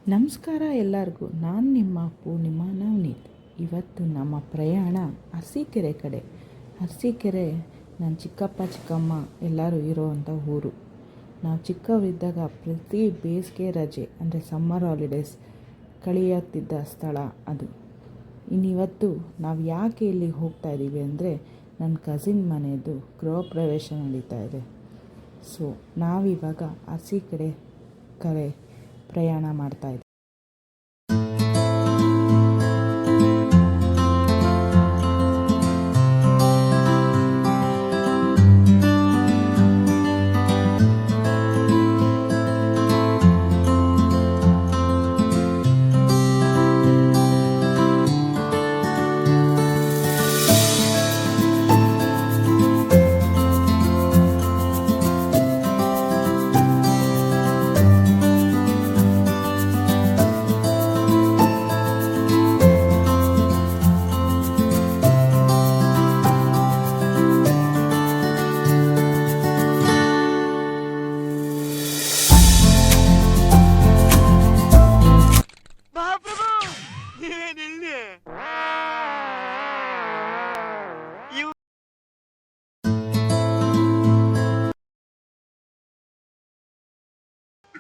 ನಮಸ್ಕಾರ ಎಲ್ಲರಿಗೂ. ನಾನು ನಿಮ್ಮ ಪೂರ್ಣಿಮಾ ನವನೀತ್. ಇವತ್ತು ನಮ್ಮ ಪ್ರಯಾಣ ಅರಸೀಕೆರೆ ಕಡೆ. ಅರಸೀಕೆರೆ ನನ್ನ ಚಿಕ್ಕಪ್ಪ ಚಿಕ್ಕಮ್ಮ ಎಲ್ಲರೂ ಇರೋವಂಥ ಊರು. ನಾವು ಚಿಕ್ಕವರಿದ್ದಾಗ ಪ್ರತಿ ಬೇಸಿಗೆ ರಜೆ ಅಂದರೆ ಸಮ್ಮರ್ ಹಾಲಿಡೇಸ್ ಕಳೆಯುತ್ತಿದ್ದ ಸ್ಥಳ ಅದು. ಇನ್ನಿವತ್ತು ನಾವು ಯಾಕೆ ಇಲ್ಲಿಗೆ ಹೋಗ್ತಾ ಇದ್ದೀವಿ ಅಂದರೆ ನನ್ನ ಕಸಿನ್ ಮನೆಯದು ಗೃಹ ಪ್ರವೇಶ ನಡೀತಾ ಇದೆ. ಸೊ ನಾವಿವಾಗ ಅರಸೀಕೆರೆ ಕಡೆ ಪ್ರಯಾಣ ಮಾಡ್ತಾ ಇದ್ದೀವಿ.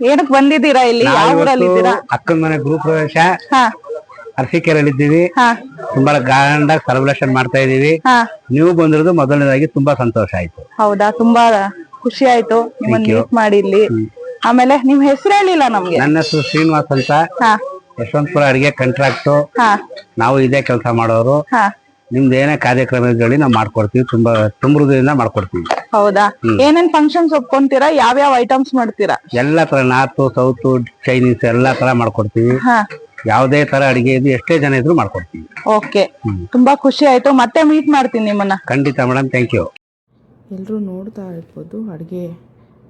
ಏನಕ್ ಬಂದಿದ್ದೀರಾ ಇಲ್ಲಿ? ಯಾವ ಊರಲ್ಲಿ ಇದ್ದೀರಾ? ಅಕ್ಕನ ಮನೆ ಗೃಹ ಪ್ರವೇಶ ಅರಸೀಕೆರೆಯಲ್ಲಿ ಇದ್ದೀವಿ. ತುಂಬಾ ಗ್ರ್ಯಾಂಡ್ ಆಗಿ ಸೆಲೆಬ್ರೇಷನ್ ಮಾಡ್ತಾ ಇದೀವಿ. ನೀವು ಬಂದಿರೋದು ಮೊದಲನೇದಾಗಿ ತುಂಬಾ ಸಂತೋಷ ಆಯ್ತು. ಹೌದಾ, ತುಂಬಾ ಖುಷಿ ಆಯ್ತು ನಿಮ್ಮನ್ನ ಮೀಟ್ ಮಾಡಿ ಇಲ್ಲಿ. ಆಮೇಲೆ ನಿಮ್ ಹೆಸರು ಹೇಳಿಲ್ಲ ನಮ್ಗೆ. ನನ್ನ ಹೆಸರು ಶ್ರೀನಿವಾಸ್ ಅಂತ, ಯಶವಂತಪುರ ಅಡಿಗೆ ಕಾಂಟ್ರಾಕ್ಟ್. ನಾವು ಇದೇ ಕೆಲಸ ಮಾಡೋರು. ನಿಮ್ದು ಏನೇ ಕಾರ್ಯಕ್ರಮ ಹೇಳಿ ನಾವು ಮಾಡ್ಕೊಡ್ತೀವಿ. ತುಂಬಾ ಹೃದಯದಿಂದ ಮಾಡ್ಕೊಡ್ತೀವಿ. ಹೌದಾ, ಏನೇನ್ ಫಂಕ್ಷನ್ಸ್ ಒಪ್ಕೊಂತೀರಾ? ಯಾವ್ಯಾವ ಐಟಮ್ಸ್ ಮಾಡ್ತೀರಾ? ಎಲ್ಲಾ ತರ, ನಾರ್ತ್ ಸೌತ್ ಚೈನೀಸ್ ಎಲ್ಲಾ ತರ ಮಾಡ್ಕೊಡ್ತೀವಿ. ಯಾವ್ದೇ ತರ ಅಡಿಗೆ ಇದು ಎಷ್ಟೇ ಜನ ಇದ್ರು ಮಾಡ್ಕೊಡ್ತೀವಿ. ಓಕೆ, ತುಂಬಾ ಖುಷಿ ಆಯ್ತು. ಮತ್ತೆ ಮೀಟ್ ಮಾಡ್ತೀನಿ ನಿಮ್ಮನ್ನ. ಖಂಡಿತ ಮೇಡಮ್, ಥ್ಯಾಂಕ್ ಯು. ಎಲ್ಲರೂ ನೋಡ್ತಾ ಇರ್ಬೋದು, ಅಡುಗೆ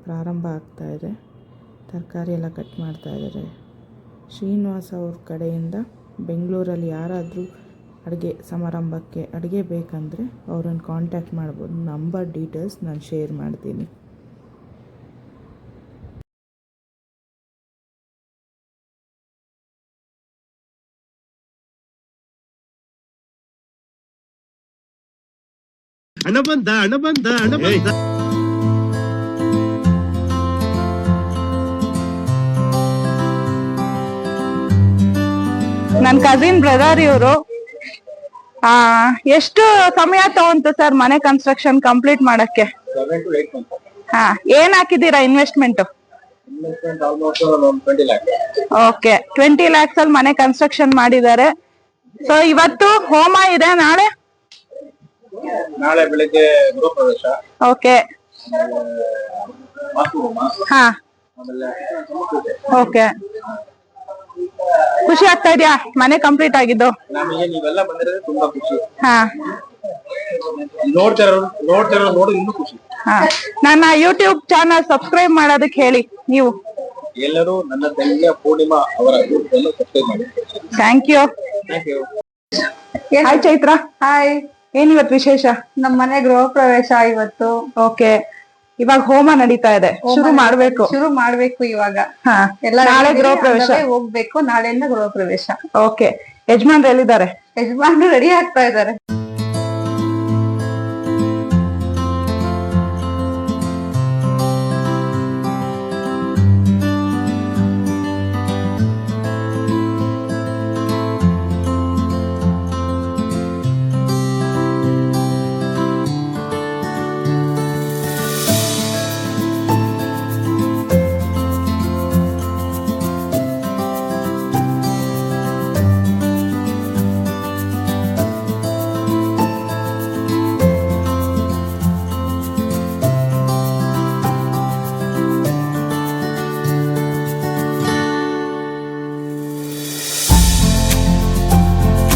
ಪ್ರಾರಂಭ ಆಗ್ತಾ ಇದೆ. ತರಕಾರಿ ಎಲ್ಲ ಕಟ್ ಮಾಡ್ತಾ ಇದ್ದಾರೆ. ಶ್ರೀನಿವಾಸ್ ಅವ್ರ ಕಡೆಯಿಂದ ಬೆಂಗಳೂರಲ್ಲಿ ಯಾರಾದರೂ ಅಡುಗೆ ಸಮಾರಂಭಕ್ಕೆ ಅಡುಗೆ ಬೇಕಂದರೆ ಅವ್ರನ್ನ ಕಾಂಟ್ಯಾಕ್ಟ್ ಮಾಡ್ಬೋದು. ನಂಬರ್ ಡೀಟೇಲ್ಸ್ ನಾನು ಶೇರ್ ಮಾಡ್ತೀನಿ. ಹಣ ಬಂದ ನನ್ ಕಸಿನ್ ಬ್ರದರ್ ಇವರು. ಎಷ್ಟು ಸಮಯ ತಗೊಂತು ಸರ್ ಮನೆ ಕನ್ಸ್ಟ್ರಕ್ಷನ್ ಕಂಪ್ಲೀಟ್ ಮಾಡಕ್ಕೆ? ಏನ್ ಹಾಕಿದೀರಾ ಇನ್ವೆಸ್ಟ್ಮೆಂಟ್? ಓಕೆ, 20 lakhs ಅಲ್ಲಿ ಮನೆ ಕನ್ಸ್ಟ್ರಕ್ಷನ್ ಮಾಡಿದ್ದಾರೆ. ಸೊ ಇವತ್ತು ಹೋಮ ಇದೆ, ನಾಳೆ ಬೆಳಿಗ್ಗೆ ಗೃಹ ಪ್ರವೇಶ. ಓಕೆ, ಹಾ, ಓಕೆ. ಖುಷಿ ಆಗ್ತಾ ಇದೆಯಾ ಮನೆ ಕಂಪ್ಲೀಟ್ ಆಗಿದ್ದು? ನಮಗೆ ನೀವೆಲ್ಲ ಬಂದಿರೋದು ತುಂಬಾ ಖುಷಿ. ಹಾ, ನೋಡಿ ಇನ್ನೂ ಖುಷಿ. ಹಾ, ನನ್ನ ಯೂಟ್ಯೂಬ್ ಚಾನಲ್ ಸಬ್ಸ್ಕ್ರೈಬ್ ಮಾಡೋದಕ್ಕೆ ಹೇಳಿ ನೀವು ಎಲ್ಲರೂ. ನನ್ನ ತಂಗಿಯ ಪೂರ್ಣಿಮಾ ಅವರ ಯೂಟ್ಯೂಬ್ ಅನ್ನು ಸಬ್ಸ್ಕ್ರೈಬ್ ಮಾಡಿ. Thank you. Hi Chaitra. Hi. ಏನಿವತ್ತು ವಿಶೇಷ? ನಮ್ಮ ಮನೆ ಗೃಹ ಪ್ರವೇಶ ಇವತ್ತು. ಓಕೆ, ಇವಾಗ ಹೋಮ ನಡೀತಾ ಇದೆ, ಶುರು ಮಾಡ್ಬೇಕು ಇವಾಗ. ಎಲ್ಲ ನಾಳೆ ಗೃಹ ಪ್ರವೇಶ ಹೋಗ್ಬೇಕು. ನಾಳೆಯಿಂದ ಗೃಹ ಪ್ರವೇಶ. ಓಕೆ, ಯಜಮಾನ್ರು ಎಲ್ಲಿದ್ದಾರೆ? ಯಜಮಾನ್ರು ರೆಡಿ ಆಗ್ತಾ ಇದ್ದಾರೆ.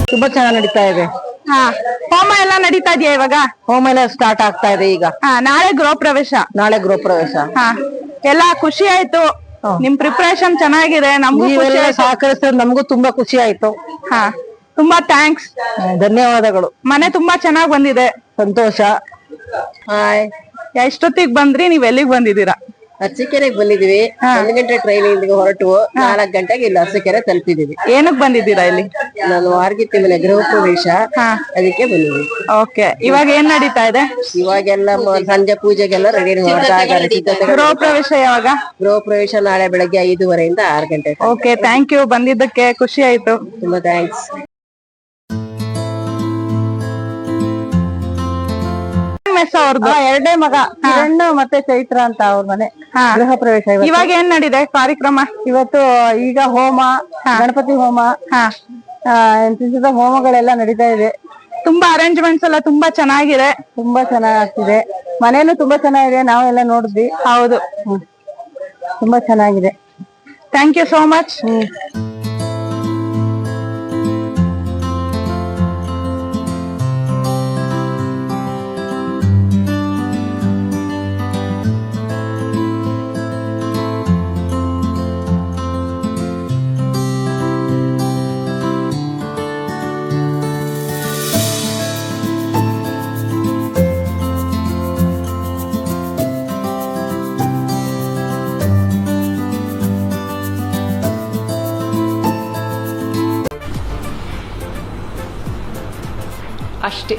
ತುಂಬಾ ಚೆನ್ನಾಗಿ ನಡೀತಾ ಇದೆ. ಹೋಮ ಎಲ್ಲ ನಡೀತಾ ಇದೆಯಾ ಇವಾಗ? ಹೋಮ ಎಲ್ಲ ಸ್ಟಾರ್ಟ್ ಆಗ್ತಾ ಇದೆ ಈಗ. ನಾಳೆ ಗೃಹ ಪ್ರವೇಶ. ಎಲ್ಲ ಖುಷಿ ಆಯ್ತು. ನಿಮ್ ಪ್ರಿಪರೇಷನ್ ಚೆನ್ನಾಗಿದೆ. ನಮಗೂ ಸಹಕರಿಸಿದ್ರೆ ನಮಗೂ ತುಂಬಾ ಖುಷಿ ಆಯ್ತು. ತುಂಬಾ ಥ್ಯಾಂಕ್ಸ್, ಧನ್ಯವಾದಗಳು. ಮನೆ ತುಂಬಾ ಚೆನ್ನಾಗ್ ಬಂದಿದೆ. ಸಂತೋಷ. ಎಷ್ಟೊತ್ತಿಗೆ ಬಂದ್ರಿ? ನೀವ್ ಎಲ್ಲಿಗೆ ಬಂದಿದ್ದೀರಾ? ಅರಸೀಕೆರೆಗೆ ಬಂದಿದೀವಿ 1 ಗಂಟೆ ಟ್ರೈನಿಂಗ್ ಹೊರಟು 4 ಗಂಟೆಗೆ ಇಲ್ಲಿ ಅರಸೀಕೆರೆ ತಲುಪಿದೀವಿ. ಏನಕ್ ಬಂದಿದ್ದೀರಾ ಇಲ್ಲಿ? ನಾನು ವಾರ್ಗಿತ್ತಿ ಮನೆ ಗೃಹ ಪ್ರವೇಶ ಅದಕ್ಕೆ ಬಂದಿದ್ದೀವಿ. ಓಕೆ, ಇವಾಗ ಏನ್ ನಡೀತಾ ಇದೆ? ಇವಾಗೆಲ್ಲ ಸಂಜೆ ಪೂಜೆಗೆಲ್ಲ ರೆಡಿ ಮಾಡ್ತಾ ಇದ್ದಾರೆ ಸಿದ್ಧತೆ. ಗೃಹ ಪ್ರವೇಶ ಯಾವಾಗ? ಗೃಹ ಪ್ರವೇಶ ನಾಳೆ ಬೆಳಗ್ಗೆ 5:30 6 ಗಂಟೆ. ಓಕೆ, ಥ್ಯಾಂಕ್ ಯು, ಬಂದಿದ್ದಕ್ಕೆ ಖುಷಿ ಆಯ್ತು. ತುಂಬಾ ಥ್ಯಾಂಕ್ಸ್. ಅವ್ರದ್ದು ಎರಡನೇ ಮಗ ಕಿರಣ್ ಮತ್ತೆ ಚೈತ್ರ ಅಂತ ಅವ್ರ ಮನೆ ಗೃಹ ಪ್ರವೇಶ. ಇವಾಗ ಏನ್ ನಡೀದೆ ಕಾರ್ಯಕ್ರಮ? ಇವತ್ತು ಈಗ ಹೋಮ, ಗಣಪತಿ ಹೋಮ, ಎಂತ ಹೋಮಗಳೆಲ್ಲ ನಡೀತಾ ಇದೆ. ತುಂಬಾ ಅರೇಂಜ್ಮೆಂಟ್ಸ್ ಎಲ್ಲ ತುಂಬಾ ಚೆನ್ನಾಗಿದೆ. ತುಂಬಾ ಚೆನ್ನಾಗ್ತಿದೆ. ಮನೇನು ತುಂಬಾ ಚೆನ್ನಾಗಿದೆ, ನಾವೆಲ್ಲ ನೋಡಿದ್ವಿ. ಹೌದು, ತುಂಬಾ ಚೆನ್ನಾಗಿದೆ. Thank you so much. ಅಷ್ಟೇ.